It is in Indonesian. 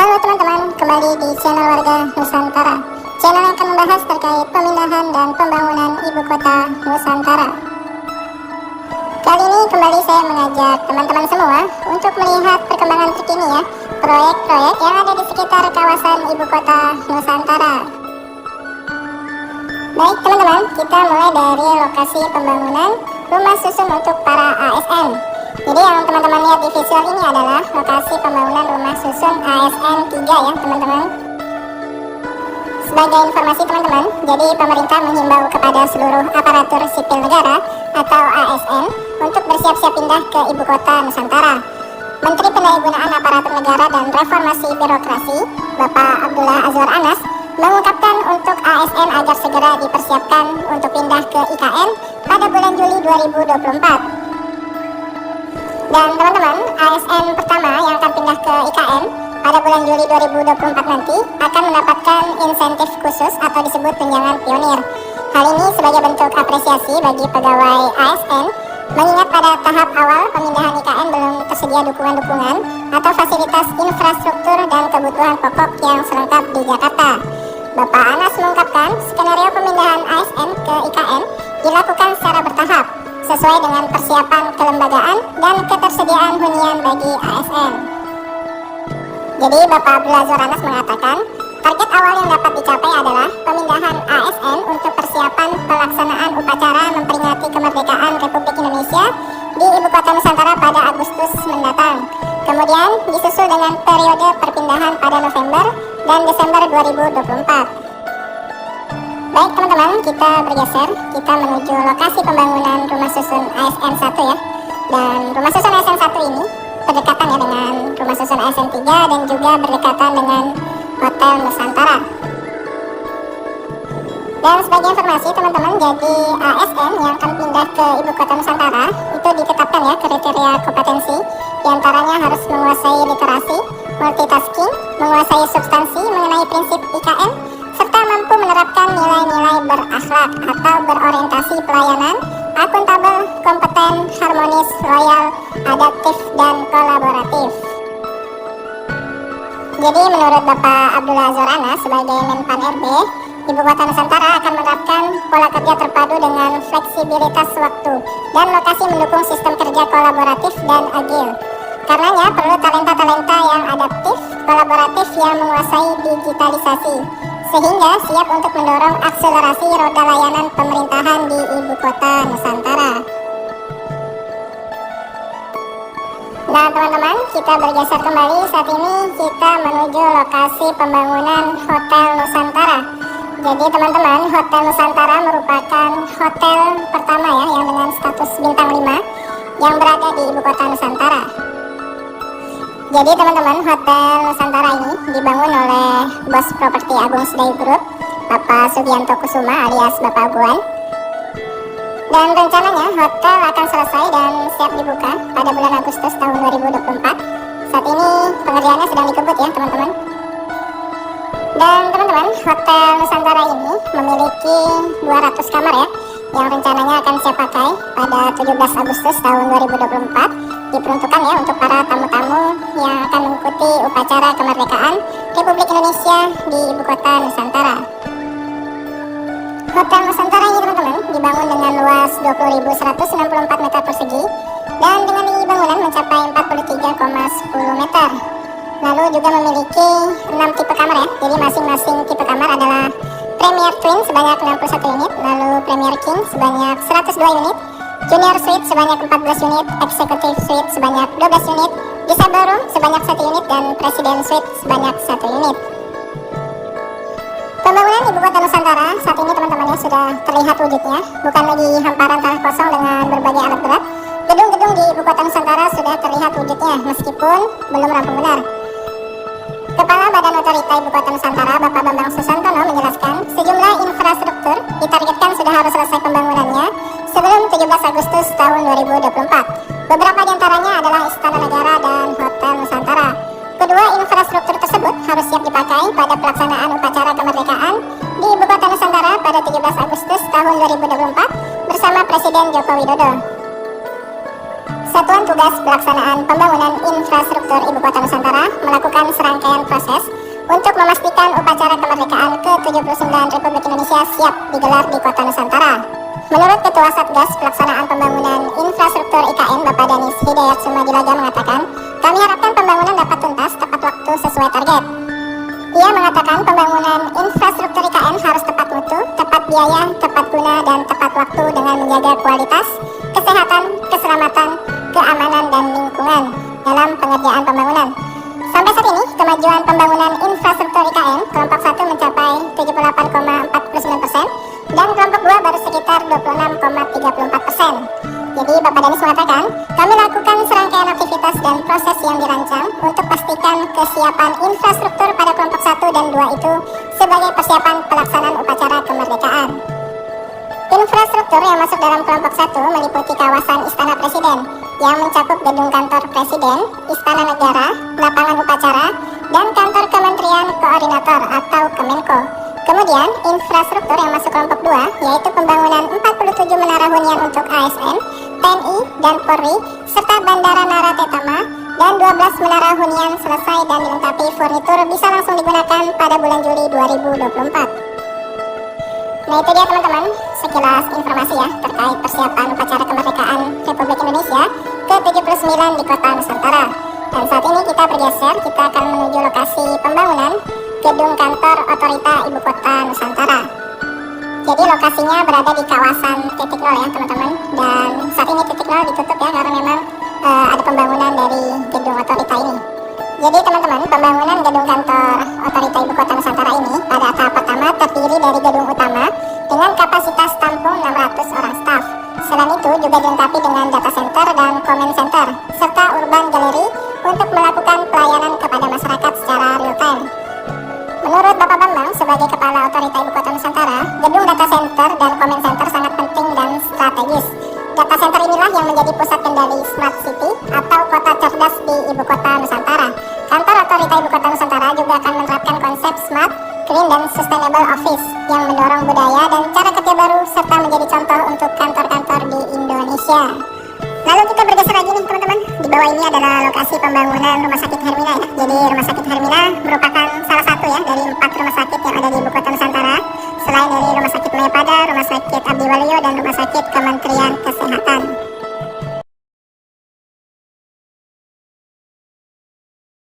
Halo teman-teman, kembali di channel Warga Nusantara, channel yang akan membahas terkait pemindahan dan pembangunan ibu kota Nusantara. Kali ini kembali saya mengajak teman-teman semua untuk melihat perkembangan terkini ya, proyek-proyek yang ada di sekitar kawasan ibu kota Nusantara. Baik teman-teman, kita mulai dari lokasi pembangunan rumah susun untuk para ASN. Jadi yang teman-teman lihat di visual ini adalah lokasi pembangunan rumah susun ASN 3 ya teman-teman. Sebagai informasi teman-teman, jadi pemerintah menghimbau kepada seluruh aparatur sipil negara atau ASN untuk bersiap-siap pindah ke ibu kota Nusantara. Menteri Pendayagunaan Aparatur Negara dan Reformasi Birokrasi, Bapak Abdullah Azwar Anas, mengungkapkan untuk ASN agar segera dipersiapkan untuk pindah ke IKN pada bulan Juli 2024. Dan teman-teman, ASN pertama yang akan pindah ke IKN pada bulan Juli 2024 nanti akan mendapatkan insentif khusus atau disebut tunjangan pionir. Hal ini sebagai bentuk apresiasi bagi pegawai ASN, mengingat pada tahap awal pemindahan IKN belum tersedia dukungan-dukungan atau fasilitas infrastruktur dan kebutuhan pokok yang selengkap di Jakarta. Bapak Anas mengungkapkan skenario pemindahan ASN ke IKN dilakukan secara bertahap, sesuai dengan persiapan kelembagaan dan ketersediaan hunian bagi ASN. Jadi Bapak Abdullah Azwar Anas mengatakan, target awal yang dapat dicapai adalah pemindahan ASN untuk persiapan pelaksanaan upacara memperingati kemerdekaan Republik Indonesia di Ibu Kota Nusantara pada Agustus mendatang. Kemudian disusul dengan periode perpindahan pada November dan Desember 2024. Baik teman-teman, kita bergeser, kita menuju lokasi pembangunan rumah susun ASN 1 ya. Dan rumah susun ASN 1 ini berdekatan ya dengan rumah susun ASN 3 dan juga berdekatan dengan Hotel Nusantara. Dan sebagai informasi teman-teman, jadi ASN yang akan pindah ke Ibu Kota Nusantara itu ditetapkan ya kriteria kompetensi, diantaranya harus menguasai literasi, multitasking, menguasai substansi mengenai prinsip IKN, serta mampu menerapkan nilai-nilai berakhlak atau berorientasi pelayanan, akuntabel, kompeten, harmonis, loyal, adaptif, dan kolaboratif. Jadi menurut Bapak Abdullah Azwar Anas sebagai Menpan RB, Ibu Kota Nusantara akan menerapkan pola kerja terpadu dengan fleksibilitas waktu dan lokasi mendukung sistem kerja kolaboratif dan agil. Karenanya perlu talenta-talenta yang adaptif, kolaboratif yang menguasai digitalisasi, sehingga siap untuk mendorong akselerasi roda layanan pemerintahan di Ibu Kota Nusantara. Nah teman-teman, kita bergeser kembali. Saat ini kita menuju lokasi pembangunan Hotel Nusantara. Jadi teman-teman, Hotel Nusantara merupakan hotel pertama ya yang dengan status bintang 5 yang berada di Ibu Kota Nusantara. Jadi teman-teman, Hotel Nusantara ini dibangun oleh bos properti Agung Sedayu Group, Bapak Sugianto Kusuma alias Bapak Aguan. Dan rencananya hotel akan selesai dan siap dibuka pada bulan Agustus tahun 2024. Saat ini pengerjaannya sedang dikebut ya teman-teman. Dan teman-teman, Hotel Nusantara ini memiliki 200 kamar ya, yang rencananya akan siap pakai pada 17 Agustus tahun 2024. Diperuntukkan ya untuk para tamu-tamu yang akan mengikuti upacara kemerdekaan Republik Indonesia di Ibu Kota Nusantara. Hotel Nusantara ini teman-teman dibangun dengan luas 20.164 meter persegi dan dengan tinggi bangunan mencapai 43,10 meter. Lalu juga memiliki 6 tipe kamar ya, jadi masing-masing tipe kamar adalah Premier Twin sebanyak 61 unit, lalu Premier King sebanyak 102 unit, Junior Suite sebanyak 14 unit, Executive Suite sebanyak 12 unit, Disable Room sebanyak 1 unit, dan President Suite sebanyak 1 unit. Pembangunan Ibu Kota Nusantara saat ini teman-teman ya sudah terlihat wujudnya, bukan lagi hamparan tanah kosong dengan berbagai alat berat. Gedung-gedung di Ibu Kota Nusantara sudah terlihat wujudnya meskipun belum rampung benar. Kepala Badan Otorita Ibu Kota Nusantara, Bapak Bambang Susantono menjelaskan sejumlah infrastruktur ditargetkan sudah harus selesai pembangunannya sebelum 17 Agustus tahun 2024. Beberapa diantaranya adalah Istana Negara dan Hotel Nusantara. Kedua infrastruktur tersebut harus siap dipakai pada pelaksanaan upacara kemerdekaan di Ibu Kota Nusantara pada 17 Agustus tahun 2024 bersama Presiden Joko Widodo. Satuan Tugas Pelaksanaan Pembangunan Infrastruktur Ibu Kota Nusantara melakukan serangkaian proses untuk memastikan upacara kemerdekaan ke-79 Republik Indonesia siap digelar di Kota Nusantara. Menurut Ketua Satgas Pelaksanaan Pembangunan Infrastruktur IKN Bapak Danis Hidayat Sumadilaga mengatakan, kami harapkan pembangunan dapat tuntas tepat waktu sesuai target. Ia mengatakan pembangunan infrastruktur IKN harus tepat mutu, tepat biaya, tepat guna, dan tepat waktu dengan menjaga kualitas, kesehatan, keselamatan, keamanan, dan lingkungan dalam pengerjaan pembangunan. Sampai saat ini, kemajuan pembangunan infrastruktur IKN kelompok 1 mencapai 78,49% dan kelompok 2 baru sekitar 26,34%. Jadi Bapak Danis mengatakan, kami lakukan serangkaian aktivitas dan proses yang dirancang untuk pastikan kesiapan infrastruktur pada kelompok 1 dan 2 itu sebagai persiapan pelaksanaan upacara kemerdekaan. Infrastruktur yang masuk dalam kelompok 1 meliputi kawasan Istana Presiden yang mencakup gedung kantor Presiden, Istana Negara, lapangan upacara, dan kantor Kementerian Koordinator atau Kemenko. Kemudian, infrastruktur yang masuk kelompok 2 yaitu pembangunan 47 menara hunian untuk ASN, TNI, dan Polri, serta Bandara Naratetama, dan 12 menara hunian selesai dan dilengkapi furnitur bisa langsung digunakan pada bulan Juli 2024. Nah itu dia teman-teman, sekilas informasi ya terkait persiapan upacara kemerdekaan Republik Indonesia ke-79 di Kota Nusantara. Dan saat ini kita bergeser, kita akan menuju lokasi pembangunan gedung kantor Otorita Ibu Kota Nusantara. Jadi lokasinya berada di kawasan titik nol ya teman-teman. Dan saat ini titik nol ditutup ya karena memang ada pembangunan dari gedung Otorita ini. Jadi teman-teman, pembangunan gedung kantor Otorita Ibu Kota Nusantara ini pada tahap pertama terdiri dari gedung utama dengan kapasitas tampung 600 orang staf. Selain itu juga dilengkapi dengan data center dan comment center serta urban gallery untuk melakukan pelayanan kepada masyarakat secara real time. Menurut Bapak Bambang sebagai Kepala Otorita Ibu Kota Nusantara, gedung data center dan comment center sangat penting dan strategis. Data center inilah yang menjadi pusat kendali Smart City atau kota cerdas di Ibu Kota Nusantara. Kantor Otorita Ibu Kota Nusantara juga akan menerapkan konsep Smart, Green, dan Sustainable Office yang mendorong budaya dan cara kerja baru serta menjadi contoh untuk kantor-kantor di Indonesia. Lalu kita bergeser lagi nih teman-teman. Di bawah ini adalah lokasi pembangunan Rumah Sakit Hermina ya. Jadi Rumah Sakit Hermina merupakan salah satu ya dari 4 rumah sakit yang ada di Ibu Kota Nusantara. Selain dari Rumah Sakit Mayapada, Rumah Sakit Abdi Waluyo, dan Rumah Sakit Kementerian Kesehatan.